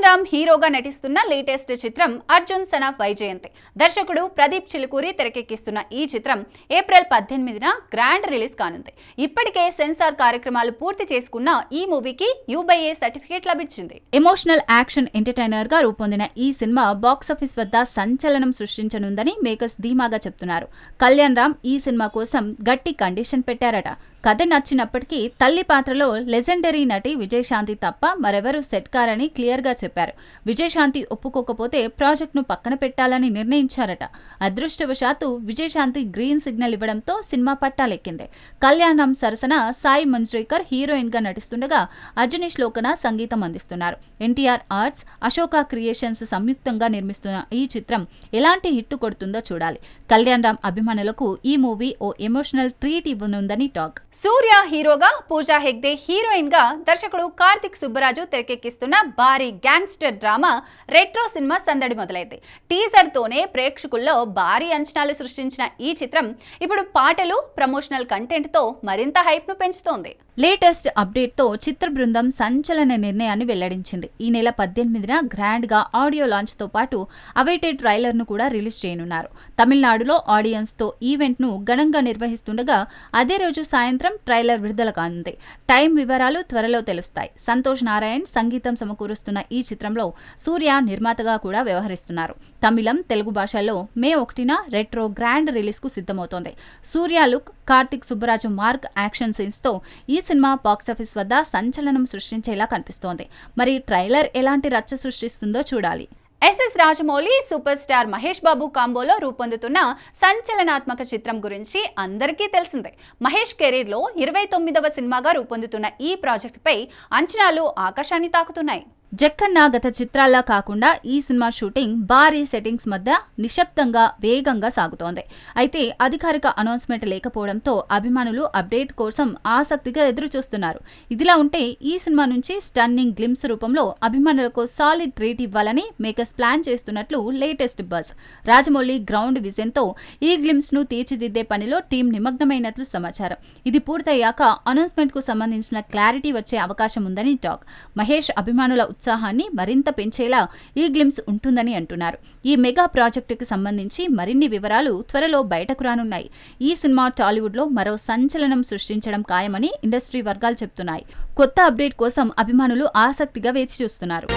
రామ్ హీరోగా నటిస్తున్న లేటెస్ట్ చిత్రం అర్జున్ సన్ ఆఫ్ వైజయంతి. దర్శకుడు ప్రదీప్ చిలుకూరి తెరకెక్కిస్తున్న ఈ చిత్రం ఏప్రిల్ 18న గ్రాండ్ రిలీజ్ కానుంది. ఇప్పటికే సెన్సార్ కార్యక్రమాలు పూర్తి చేసుకున్న ఈ మూవీకి UA సర్టిఫికేట్ లభించింది. ఎమోషనల్ యాక్షన్ ఎంటర్టైనర్ గా రూపొందిన ఈ సినిమా బాక్సాఫీస్ వద్ద సంచలనం సృష్టించనుందని మేకర్స్ ధీమాగా చెప్తున్నారు. కళ్యాణ్ రామ్ ఈ సినిమా కోసం గట్టి కండిషన్ పెట్టారట. కథ నచ్చినప్పటికీ తల్లి పాత్రలో లెజెండరీ నటి విజయశాంతి తప్ప మరెవరూ సెట్ కారని క్లియర్ గా చెప్పారు. విజయశాంతి ఒప్పుకోకపోతే ప్రాజెక్ట్ ను పక్కన పెట్టాలని నిర్ణయించారట. అదృష్టవశాత్తు విజయశాంతి గ్రీన్ సిగ్నల్ ఇవ్వడంతో సినిమా పట్టాలెక్కింది. కళ్యాణ్ రామ్ సరసన సాయి మంజ్రేకర్ హీరోయిన్ గా నటిస్తుండగా అజనీష్ లోకన సంగీతం అందిస్తున్నారు. NTR ఆర్ట్స్, అశోక క్రియేషన్స్ సంయుక్తంగా నిర్మిస్తున్న ఈ చిత్రం ఎలాంటి హిట్ కొడుతుందో చూడాలి. కళ్యాణ్ రామ్ అభిమానులకు ఈ మూవీ ఓ ఎమోషనల్ ట్రీట్ ఇవ్వనుందని టాక్. సూర్య హీరోగా, పూజా హెగ్డే హీరోయిన్ గా దర్శకుడు కార్తిక్ సుబ్బరాజు తెరకెక్కిస్తున్న భారీ గ్యాంగ్స్టర్ డ్రామా రెట్రో సినిమా సందడి మొదలైంది. టీజర్ తోనే ప్రేక్షకుల్లో భారీ అంచనాలు సృష్టించిన ఈ చిత్రం ఇప్పుడు పాటలు, ప్రమోషనల్ కంటెంట్ తో మరింత హైప్ ను పెంచుతోంది. లేటెస్ట్ అప్డేట్ తో చిత్ర బృందం సంచలన నిర్ణయాన్ని వెల్లడించింది. ఈ నెల 18న గ్రాండ్ గా ఆడియో లాంచ్ తో పాటు అవైటెడ్ ట్రైలర్ ను కూడా రిలీజ్ చేయనున్నారు. తమిళనాడులో ఆడియన్స్ తో ఈవెంట్ ను ఘనంగా నిర్వహిస్తుండగా అదే రోజు సాయంత్రం ట్రైలర్ విడుదల కానుంది. టైం వివరాలు త్వరలో తెలుస్తాయి. సంతోష్ నారాయణ్ సంగీతం సమకూరుస్తున్న ఈ చిత్రంలో సూర్య నిర్మాతగా కూడా వ్యవహరిస్తున్నారు. తమిళం, తెలుగు భాషల్లో మే 1న రెట్రో గ్రాండ్ రిలీజ్ కు సిద్ధమవుతోంది. Suriya look, Karthik Subbaraj mark, action scenes తో ఈ సినిమా బాక్సాఫీస్ వద్ద సంచలనం సృష్టించేలా కనిపిస్తోంది. మరి ట్రైలర్ ఎలాంటి రచ్చ సృష్టిస్తుందో చూడాలి. SS Rajamouli, super star Mahesh Babu కాంబోలో రూపొందుతున్న సంచలనాత్మక చిత్రం గురించి అందరికీ తెలిసిందే. మహేష్ కెరీర్లో 29వ సినిమాగా రూపొందుతున్న ఈ ప్రాజెక్టుపై అంచనాలు ఆకాశాన్ని తాకుతున్నాయి. జక్కన్న గత చిత్రాల్లా కాకుండా ఈ సినిమా షూటింగ్ భారీ సెట్టింగ్స్ మధ్య నిశ్శబ్దంగా, వేగంగా సాగుతోంది. అయితే అధికారిక అనౌన్స్మెంట్ లేకపోవడంతో అభిమానులు అప్డేట్ కోసం ఆసక్తిగా ఎదురుచూస్తున్నారు. ఇదిలా ఉంటే ఈ సినిమా నుంచి స్టన్నింగ్ గ్లిమ్స్ రూపంలో అభిమానులకు సాలిడ్ ట్రీట్ ఇవ్వాలని మేకర్స్ ప్లాన్ చేస్తున్నట్లు latest buzz. Rajamouli ground vision తో ఈ గ్లిమ్స్ ను తీర్చిదిద్దే పనిలో టీం నిమగ్నమైనట్లు సమాచారం. ఇది పూర్తయ్యాక అనౌన్స్మెంట్ కు సంబంధించిన క్లారిటీ వచ్చే అవకాశం ఉందని టాక్. మహేష్ అభిమానుల ఉత్సాహాన్ని మరింత పెంచేలా ఈ గ్లిమ్స్ ఉంటుందని అంటున్నారు. ఈ మెగా ప్రాజెక్టుకి సంబంధించి మరిన్ని వివరాలు త్వరలో బయటకు రానున్నాయి. ఈ సినిమా టాలీవుడ్ లో మరో సంచలనం సృష్టించడం ఖాయమని ఇండస్ట్రీ వర్గాలు చెప్తున్నాయి. కొత్త అప్డేట్ కోసం అభిమానులు ఆసక్తిగా వేచి చూస్తున్నారు.